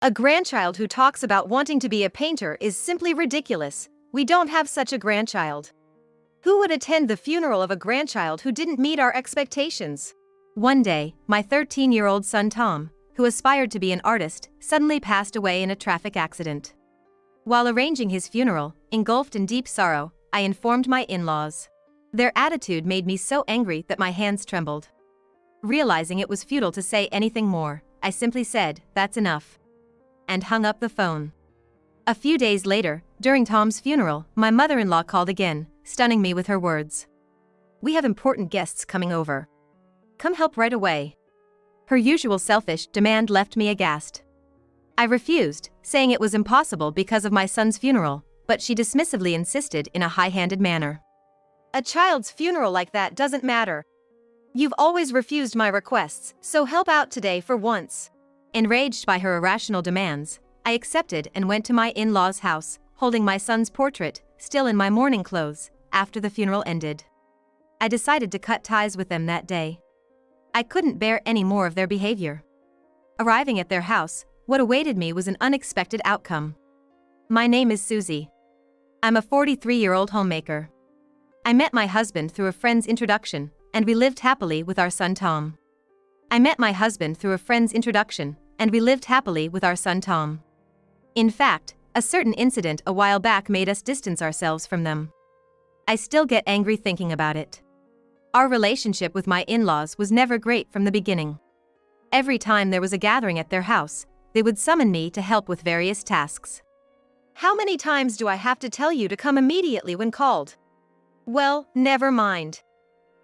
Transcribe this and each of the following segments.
A grandchild who talks about wanting to be a painter is simply ridiculous. We don't have such a grandchild. Who would attend the funeral of a grandchild who didn't meet our expectations? One day, my 13-year-old son Tom, who aspired to be an artist, suddenly passed away in a traffic accident. While arranging his funeral, engulfed in deep sorrow, I informed my in-laws. Their attitude made me so angry that my hands trembled. Realizing it was futile to say anything more, I simply said, "That's enough," and hung up the phone. A few days later, during Tom's funeral, my mother-in-law called again, stunning me with her words. "We have important guests coming over. Come help right away." Her usual selfish demand left me aghast. I refused, saying it was impossible because of my son's funeral, but she dismissively insisted in a high-handed manner. "A child's funeral like that doesn't matter. You've always refused my requests, so help out today for once." Enraged by her irrational demands, I accepted and went to my in-laws' house, holding my son's portrait, still in my mourning clothes, after the funeral ended. I decided to cut ties with them that day. I couldn't bear any more of their behavior. Arriving at their house, what awaited me was an unexpected outcome. My name is Susie. I'm a 43-year-old homemaker. I met my husband through a friend's introduction, and we lived happily with our son Tom. In fact, a certain incident a while back made us distance ourselves from them. I still get angry thinking about it. Our relationship with my in-laws was never great from the beginning. Every time there was a gathering at their house, they would summon me to help with various tasks. "How many times do I have to tell you to come immediately when called?" "Well, never mind.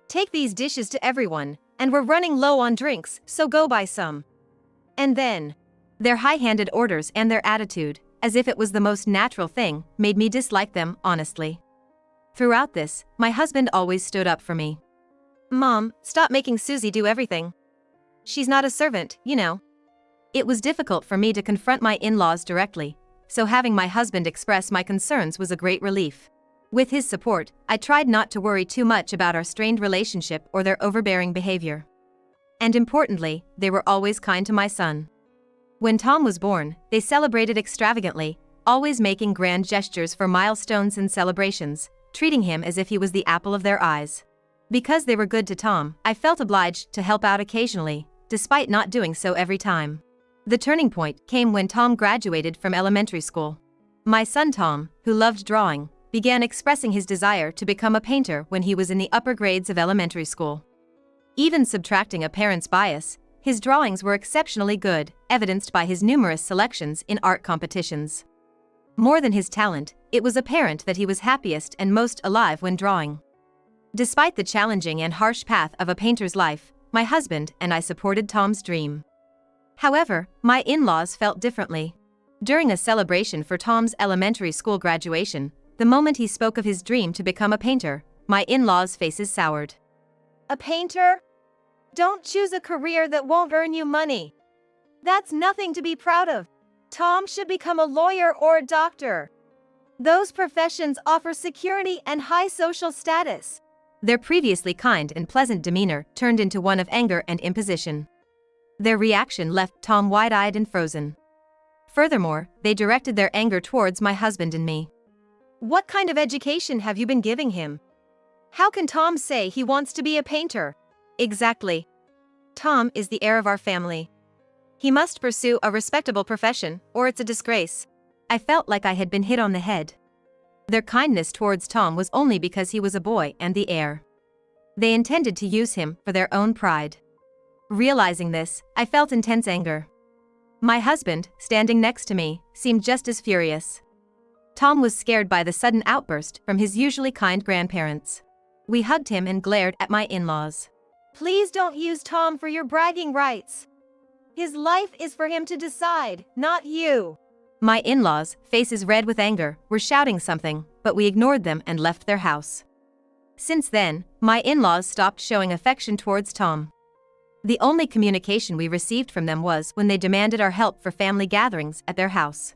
Take these dishes to everyone, and we're running low on drinks, so go buy some." And then, their high-handed orders and their attitude, as if it was the most natural thing, made me dislike them, honestly. Throughout this, my husband always stood up for me. "Mom, stop making Susie do everything. She's not a servant, you know." It was difficult for me to confront my in-laws directly, so having my husband express my concerns was a great relief. With his support, I tried not to worry too much about our strained relationship or their overbearing behavior. And importantly, they were always kind to my son. When Tom was born, they celebrated extravagantly, always making grand gestures for milestones and celebrations, treating him as if he was the apple of their eyes. Because they were good to Tom, I felt obliged to help out occasionally, despite not doing so every time. The turning point came when Tom graduated from elementary school. My son Tom, who loved drawing, began expressing his desire to become a painter when he was in the upper grades of elementary school. Even subtracting a parent's bias, his drawings were exceptionally good, evidenced by his numerous selections in art competitions. More than his talent, it was apparent that he was happiest and most alive when drawing. Despite the challenging and harsh path of a painter's life, my husband and I supported Tom's dream. However, my in-laws felt differently. During a celebration for Tom's elementary school graduation, the moment he spoke of his dream to become a painter, my in-laws' faces soured. "A painter? Don't choose a career that won't earn you money. That's nothing to be proud of. Tom should become a lawyer or a doctor. Those professions offer security and high social status." Their previously kind and pleasant demeanor turned into one of anger and imposition. Their reaction left Tom wide-eyed and frozen. Furthermore, they directed their anger towards my husband and me. "What kind of education have you been giving him? How can Tom say he wants to be a painter?" "Exactly. Tom is the heir of our family. He must pursue a respectable profession, or it's a disgrace." I felt like I had been hit on the head. Their kindness towards Tom was only because he was a boy and the heir. They intended to use him for their own pride. Realizing this, I felt intense anger. My husband, standing next to me, seemed just as furious. Tom was scared by the sudden outburst from his usually kind grandparents. We hugged him and glared at my in-laws. "Please don't use Tom for your bragging rights. His life is for him to decide, not you." My in-laws, faces red with anger, were shouting something, but we ignored them and left their house. Since then, my in-laws stopped showing affection towards Tom. The only communication we received from them was when they demanded our help for family gatherings at their house.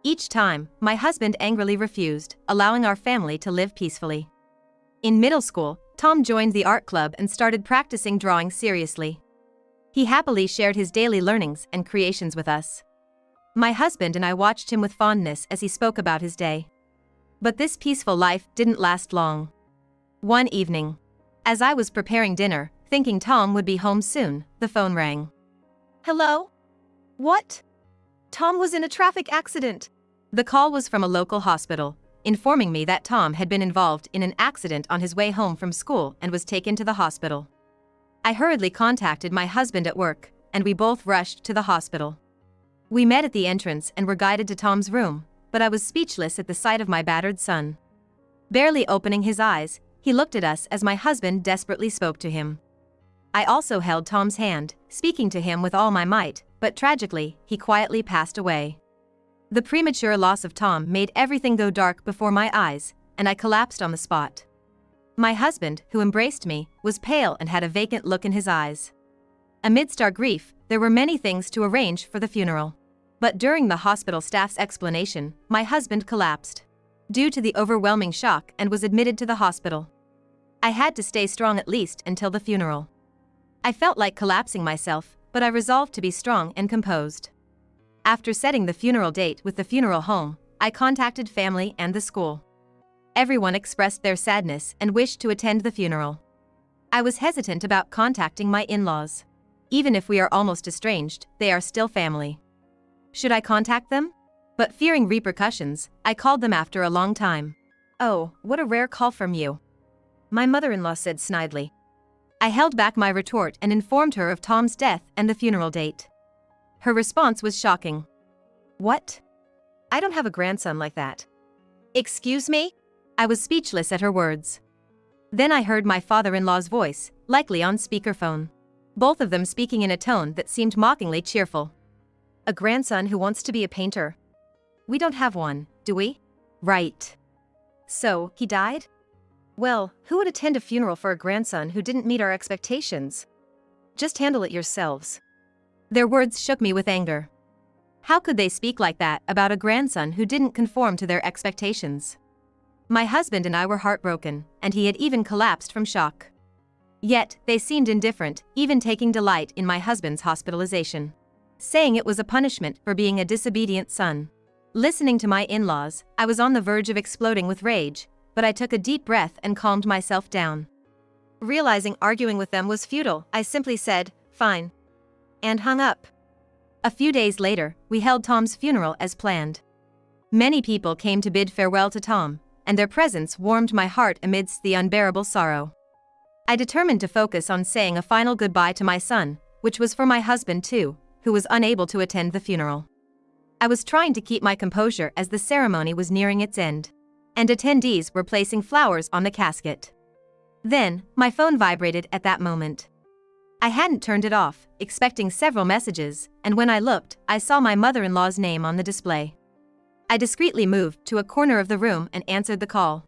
Each time, my husband angrily refused, allowing our family to live peacefully. In middle school, Tom joined the art club and started practicing drawing seriously. He happily shared his daily learnings and creations with us. My husband and I watched him with fondness as he spoke about his day. But this peaceful life didn't last long. One evening, as I was preparing dinner, thinking Tom would be home soon, the phone rang. Hello? What? Tom was in a traffic accident. The call was from a local hospital, informing me that Tom had been involved in an accident on his way home from school and was taken to the hospital. I hurriedly contacted my husband at work, and we both rushed to the hospital. We met at the entrance and were guided to Tom's room, but I was speechless at the sight of my battered son. Barely opening his eyes, he looked at us as my husband desperately spoke to him. I also held Tom's hand, speaking to him with all my might, but tragically, he quietly passed away. The premature loss of Tom made everything go dark before my eyes, and I collapsed on the spot. My husband, who embraced me, was pale and had a vacant look in his eyes. Amidst our grief, there were many things to arrange for the funeral. But during the hospital staff's explanation, my husband collapsed due to the overwhelming shock and was admitted to the hospital. I had to stay strong at least until the funeral. I felt like collapsing myself, but I resolved to be strong and composed. After setting the funeral date with the funeral home, I contacted family and the school. Everyone expressed their sadness and wished to attend the funeral. I was hesitant about contacting my in-laws. Even if we are almost estranged, they are still family. Should I contact them? But fearing repercussions, I called them after a long time. "Oh, what a rare call from you," my mother-in-law said snidely. I held back my retort and informed her of Tom's death and the funeral date. Her response was shocking. "What? I don't have a grandson like that." Excuse me? I was speechless at her words. Then I heard my father-in-law's voice, likely on speakerphone. Both of them speaking in a tone that seemed mockingly cheerful. "A grandson who wants to be a painter? We don't have one, do we?" "Right. So, he died? Well, who would attend a funeral for a grandson who didn't meet our expectations? Just handle it yourselves." Their words shook me with anger. How could they speak like that about a grandson who didn't conform to their expectations? My husband and I were heartbroken, and he had even collapsed from shock. Yet, they seemed indifferent, even taking delight in my husband's hospitalization, saying it was a punishment for being a disobedient son. Listening to my in-laws, I was on the verge of exploding with rage, but I took a deep breath and calmed myself down. Realizing arguing with them was futile, I simply said, "Fine," and hung up. A few days later, we held Tom's funeral as planned. Many people came to bid farewell to Tom, and their presence warmed my heart amidst the unbearable sorrow. I determined to focus on saying a final goodbye to my son, which was for my husband too, who was unable to attend the funeral. I was trying to keep my composure as the ceremony was nearing its end, and attendees were placing flowers on the casket. Then, my phone vibrated at that moment. I hadn't turned it off, expecting several messages, and when I looked, I saw my mother-in-law's name on the display. I discreetly moved to a corner of the room and answered the call.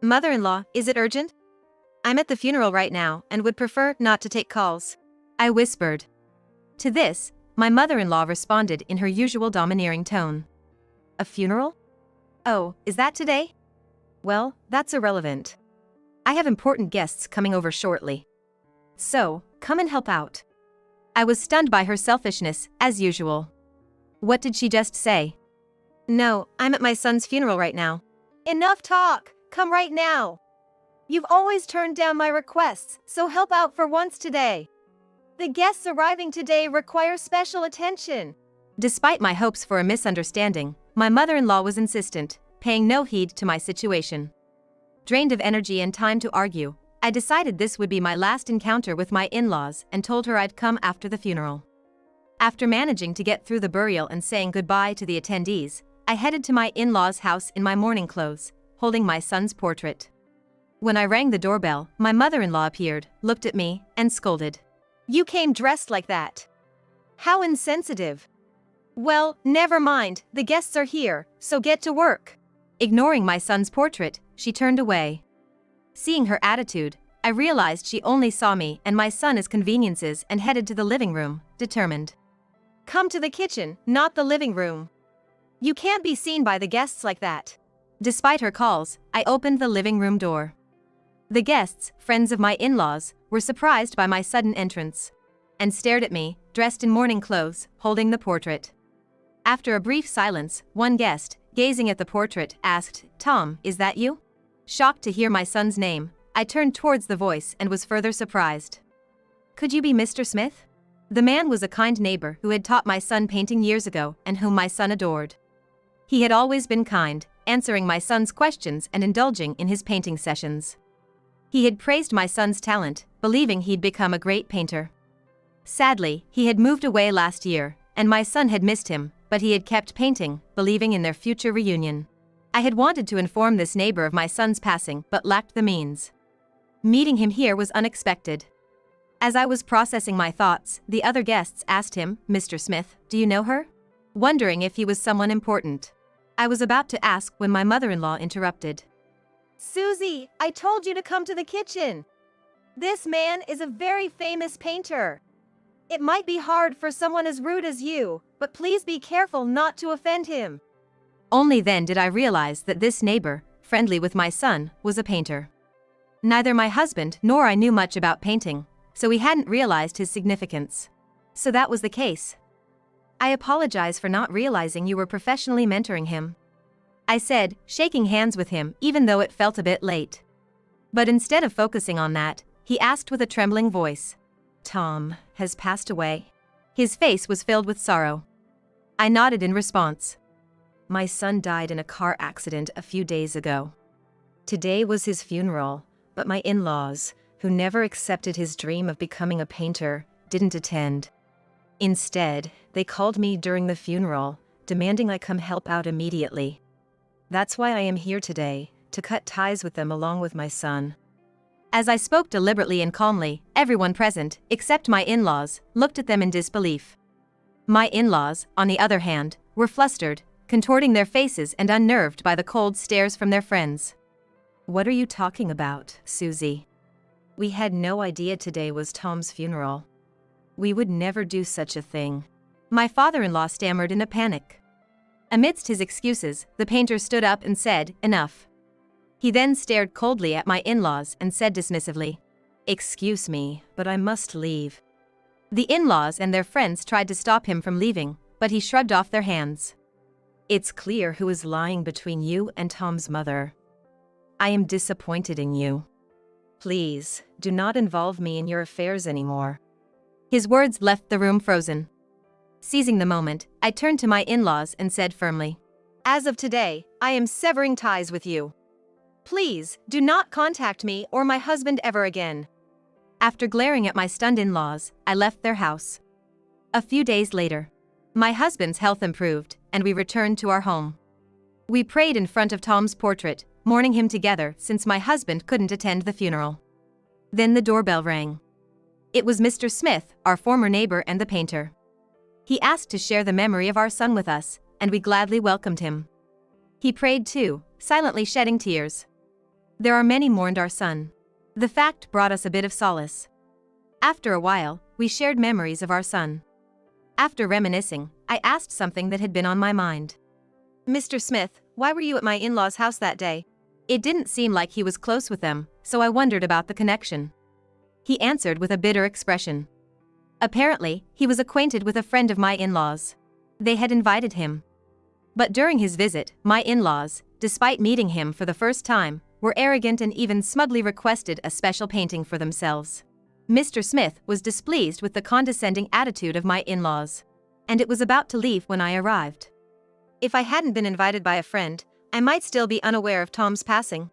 "Mother-in-law, is it urgent? I'm at the funeral right now and would prefer not to take calls," I whispered. To this, my mother-in-law responded in her usual domineering tone. "A funeral? Oh, is that today? Well, that's irrelevant. I have important guests coming over shortly. So, come and help out." I was stunned by her selfishness, as usual. What did she just say? "No, I'm at my son's funeral right now." Enough talk! Come right now! You've always turned down my requests, so help out for once today. The guests arriving today require special attention. Despite my hopes for a misunderstanding, my mother-in-law was insistent, paying no heed to my situation. Drained of energy and time to argue, I decided this would be my last encounter with my in-laws and told her I'd come after the funeral. After managing to get through the burial and saying goodbye to the attendees, I headed to my in-laws' house in my mourning clothes, holding my son's portrait. When I rang the doorbell, my mother-in-law appeared, looked at me, and scolded. "You came dressed like that. How insensitive." "Well, never mind, the guests are here, so get to work." Ignoring my son's portrait, she turned away. Seeing her attitude, I realized she only saw me and my son as conveniences and headed to the living room, determined. "Come to the kitchen, not the living room. You can't be seen by the guests like that." Despite her calls, I opened the living room door. The guests, friends of my in-laws, were surprised by my sudden entrance and stared at me, dressed in mourning clothes, holding the portrait. After a brief silence, one guest, gazing at the portrait, asked, "Tom, is that you?" Shocked to hear my son's name, I turned towards the voice and was further surprised. "Could you be Mr. Smith?" The man was a kind neighbor who had taught my son painting years ago and whom my son adored. He had always been kind, answering my son's questions and indulging in his painting sessions. He had praised my son's talent, believing he'd become a great painter. Sadly, he had moved away last year, and my son had missed him, but he had kept painting, believing in their future reunion. I had wanted to inform this neighbor of my son's passing but lacked the means. Meeting him here was unexpected. As I was processing my thoughts, the other guests asked him, "Mr. Smith, do you know her?" Wondering if he was someone important. I was about to ask when my mother-in-law interrupted. Susie, I told you to come to the kitchen. This man is a very famous painter. It might be hard for someone as rude as you, but please be careful not to offend him. Only then did I realize that this neighbor, friendly with my son, was a painter. Neither my husband nor I knew much about painting, so we hadn't realized his significance. So that was the case. "I apologize for not realizing you were professionally mentoring him," I said, shaking hands with him even though it felt a bit late. But instead of focusing on that, he asked with a trembling voice, "Tom has passed away?" His face was filled with sorrow. I nodded in response. "My son died in a car accident a few days ago. Today was his funeral, but my in-laws, who never accepted his dream of becoming a painter, didn't attend. Instead, they called me during the funeral, demanding I come help out immediately. That's why I am here today, to cut ties with them along with my son." As I spoke deliberately and calmly, everyone present, except my in-laws, looked at them in disbelief. My in-laws, on the other hand, were flustered, contorting their faces and unnerved by the cold stares from their friends. "What are you talking about, Susie? We had no idea today was Tom's funeral. We would never do such a thing." My father-in-law stammered in a panic. Amidst his excuses, the painter stood up and said, "Enough." He then stared coldly at my in-laws and said dismissively, "Excuse me, but I must leave." The in-laws and their friends tried to stop him from leaving, but he shrugged off their hands. "It's clear who is lying between you and Tom's mother. I am disappointed in you. Please, do not involve me in your affairs anymore." His words left the room frozen. Seizing the moment, I turned to my in-laws and said firmly, "As of today, I am severing ties with you. Please, do not contact me or my husband ever again." After glaring at my stunned in-laws, I left their house. A few days later, my husband's health improved, and we returned to our home. We prayed in front of Tom's portrait, mourning him together since my husband couldn't attend the funeral. Then the doorbell rang. It was Mr. Smith, our former neighbor and the painter. He asked to share the memory of our son with us, and we gladly welcomed him. He prayed too, silently shedding tears. There are many mourned our son. The fact brought us a bit of solace. After a while, we shared memories of our son. After reminiscing, I asked something that had been on my mind. "Mr. Smith, why were you at my in-laws' house that day?" It didn't seem like he was close with them, so I wondered about the connection. He answered with a bitter expression. Apparently, he was acquainted with a friend of my in-laws. They had invited him. But during his visit, my in-laws, despite meeting him for the first time, were arrogant and even smugly requested a special painting for themselves. Mr. Smith was displeased with the condescending attitude of my in-laws, and it was about to leave when I arrived. "If I hadn't been invited by a friend, I might still be unaware of Tom's passing.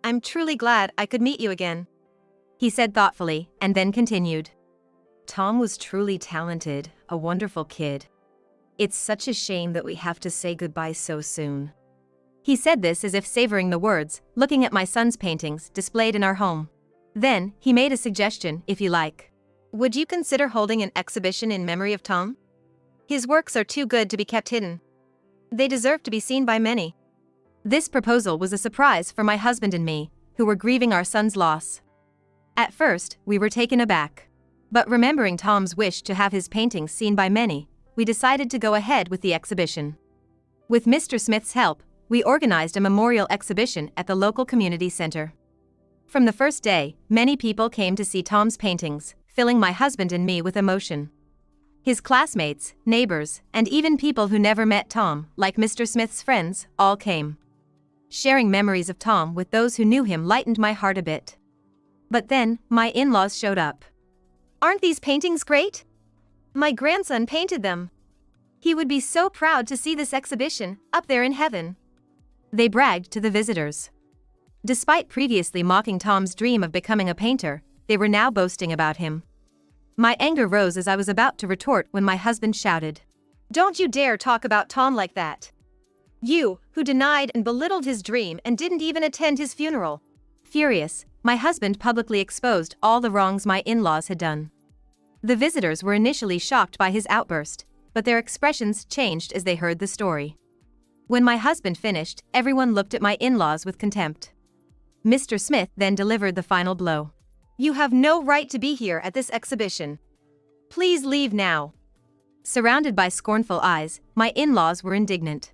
I'm truly glad I could meet you again," he said thoughtfully, and then continued. "Tom was truly talented, a wonderful kid. It's such a shame that we have to say goodbye so soon." He said this as if savoring the words, looking at my son's paintings displayed in our home. Then, he made a suggestion, "If you like, would you consider holding an exhibition in memory of Tom? His works are too good to be kept hidden. They deserve to be seen by many." This proposal was a surprise for my husband and me, who were grieving our son's loss. At first, we were taken aback. But remembering Tom's wish to have his paintings seen by many, we decided to go ahead with the exhibition. With Mr. Smith's help, we organized a memorial exhibition at the local community center. From the first day, many people came to see Tom's paintings, filling my husband and me with emotion. His classmates, neighbors, and even people who never met Tom, like Mr. Smith's friends, all came. Sharing memories of Tom with those who knew him lightened my heart a bit. But then, my in-laws showed up. Aren't these paintings great? My grandson painted them. He would be so proud to see this exhibition, up there in heaven. They bragged to the visitors. Despite previously mocking Tom's dream of becoming a painter, they were now boasting about him. My anger rose as I was about to retort when my husband shouted, "Don't you dare talk about Tom like that. You, who denied and belittled his dream and didn't even attend his funeral." Furious, my husband publicly exposed all the wrongs my in-laws had done. The visitors were initially shocked by his outburst, but their expressions changed as they heard the story. When my husband finished, everyone looked at my in-laws with contempt. Mr. Smith then delivered the final blow. "You have no right to be here at this exhibition. Please leave now." Surrounded by scornful eyes, my in-laws were indignant.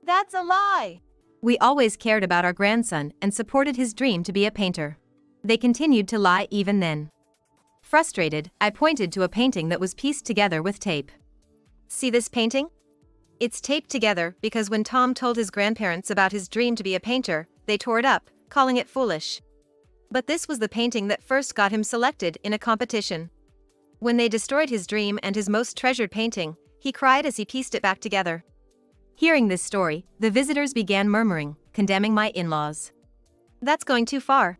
"That's a lie." "We always cared about our grandson and supported his dream to be a painter." They continued to lie even then. Frustrated, I pointed to a painting that was pieced together with tape. "See this painting? It's taped together because when Tom told his grandparents about his dream to be a painter, they tore it up, calling it foolish. But this was the painting that first got him selected in a competition. When they destroyed his dream and his most treasured painting, he cried as he pieced it back together." Hearing this story, the visitors began murmuring, condemning my in-laws. "That's going too far.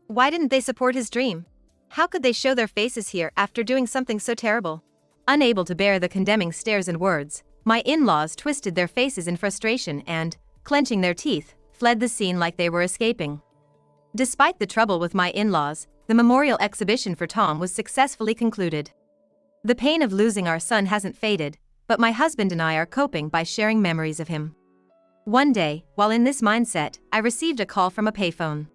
Why didn't they support his dream? How could they show their faces here after doing something so terrible?" Unable to bear the condemning stares and words, my in-laws twisted their faces in frustration and, clenching their teeth, fled the scene like they were escaping. Despite the trouble with my in-laws, the memorial exhibition for Tom was successfully concluded. The pain of losing our son hasn't faded, but my husband and I are coping by sharing memories of him. One day, while in this mindset, I received a call from a payphone.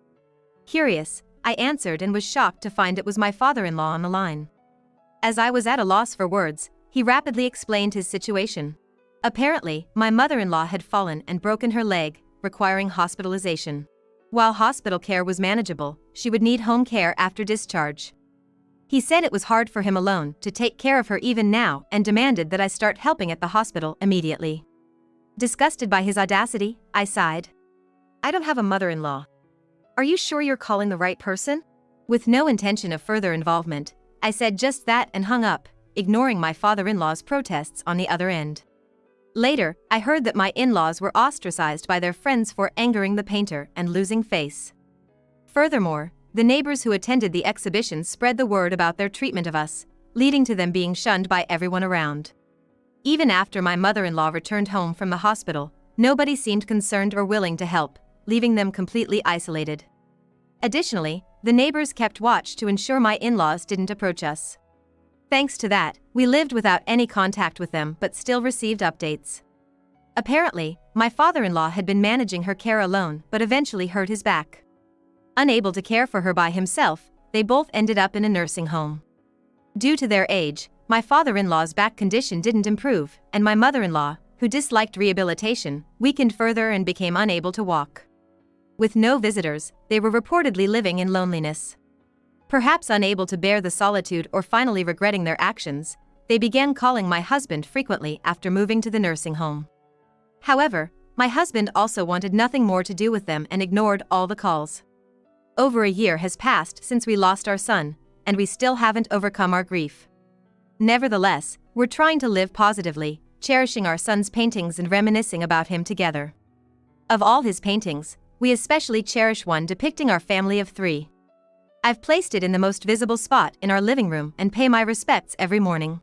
Curious, I answered and was shocked to find it was my father-in-law on the line. As I was at a loss for words, he rapidly explained his situation. Apparently, my mother-in-law had fallen and broken her leg, requiring hospitalization. While hospital care was manageable, she would need home care after discharge. He said it was hard for him alone to take care of her even now and demanded that I start helping at the hospital immediately. Disgusted by his audacity, I sighed. "I don't have a mother-in-law. Are you sure you're calling the right person?" With no intention of further involvement, I said just that and hung up, ignoring my father-in-law's protests on the other end. Later, I heard that my in-laws were ostracized by their friends for angering the painter and losing face. Furthermore, the neighbors who attended the exhibition spread the word about their treatment of us, leading to them being shunned by everyone around. Even after my mother-in-law returned home from the hospital, nobody seemed concerned or willing to help, leaving them completely isolated. Additionally, the neighbors kept watch to ensure my in-laws didn't approach us. Thanks to that, we lived without any contact with them but still received updates. Apparently, my father-in-law had been managing her care alone but eventually hurt his back. Unable to care for her by himself, they both ended up in a nursing home. Due to their age, my father-in-law's back condition didn't improve, and my mother-in-law, who disliked rehabilitation, weakened further and became unable to walk. With no visitors, they were reportedly living in loneliness. Perhaps unable to bear the solitude or finally regretting their actions, they began calling my husband frequently after moving to the nursing home. However, my husband also wanted nothing more to do with them and ignored all the calls. Over a year has passed since we lost our son, and we still haven't overcome our grief. Nevertheless, we're trying to live positively, cherishing our son's paintings and reminiscing about him together. Of all his paintings, we especially cherish one depicting our family of 3. I've placed it in the most visible spot in our living room and pay my respects every morning.